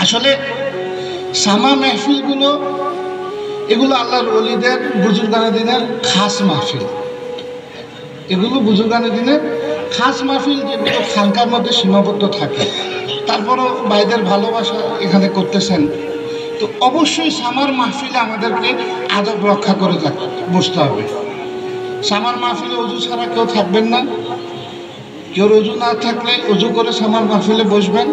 আসলে সামা মাহফিলগুলো এগুলো আল্লাহর ওলিদের বুজুর্গানে দিনের খাস মাহফিল। এগুলো বুজুর্গানে দিনের খাস মাহফিল, যেগুলো খানকার মধ্যে সীমাবদ্ধ থাকে। তারপরও ভাইদের ভালোবাসা এখানে করতেছেন, তো অবশ্যই সামার মাহফিলে আমাদেরকে আদব রক্ষা করে বসতে হবে। সামার মাহফিলে অজু ছাড়া কেউ থাকবেন না। কেউ অজু না থাকলে অজু করে সামার মাহফিলে বসবেন,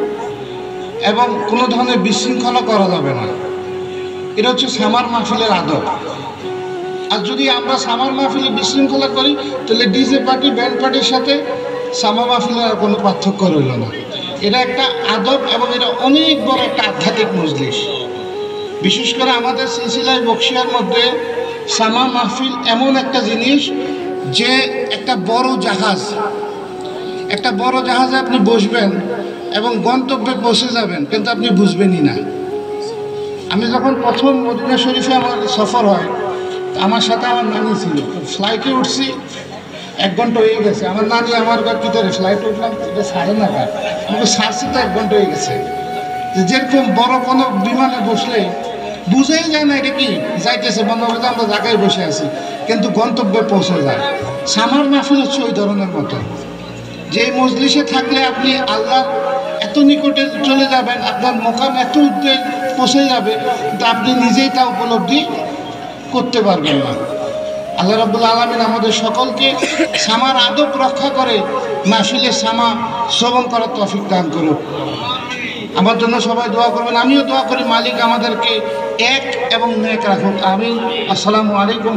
এবং কোনো ধরনের বিশৃঙ্খলা করা যাবে না। এটা হচ্ছে সামার মাহফিলের আদব। আর যদি আমরা সামার মাহফিলে বিশৃঙ্খলা করি, তাহলে ডিজে পার্টি ব্যান্ড পার্টির সাথে সামার মাহফিলের আর কোনো পার্থক্য রইল না। এটা একটা আদব, এবং এটা অনেক বড় একটা আধ্যাত্মিক মজলিস। বিশেষ করে আমাদের সিলসিলায় বকশিয়ার মধ্যে সামা মাহফিল এমন একটা জিনিস, যে একটা বড় জাহাজে আপনি বসবেন এবং গন্তব্যে পৌঁছে যাবেন, কিন্তু আপনি বুঝবেনই না। আমি যখন প্রথম মদিনা শরীফে আমার সফর হয়, আমার সাথে আমার নানি ছিল। ফ্লাইটে উঠছি, 1 ঘন্টা হয়ে গেছে। আমার নানি আমার ভিতরে ফ্লাইটে উঠলাম, এটা ছাড়ে না কার, আমাকে ছাড়ছি তো 1 ঘন্টা হয়ে গেছে। যেরকম বড় কোনো বিমানে বসলে বুঝেই যায় না এটা কি যাইতেছে, মনে হবে যে আমরা জায়গায় বসে আছি, কিন্তু গন্তব্যে পৌঁছে যায়। সামার মাহফিল হচ্ছে ওই ধরনের মতো, যে মজলিসে থাকলে আপনি আল্লাহর এত নিকটে চলে যাবেন, আপনার মোকাম এত উদ্দে পৌঁছে যাবে, কিন্তু আপনি নিজেই তা উপলব্ধি করতে পারবেন না। আল্লাহ রাব্বুল আলামিন আমাদের সকলকে সামার আদব রক্ষা করে মাহফিলে সামা শ্রবণ করার তৌফিক দান করুক। আমার জন্য সবাই দোয়া করবেন, আমিও দোয়া করি মালিক আমাদেরকে এক এবং নেক রাখুক। আমিন। আসসালামু আলাইকুম।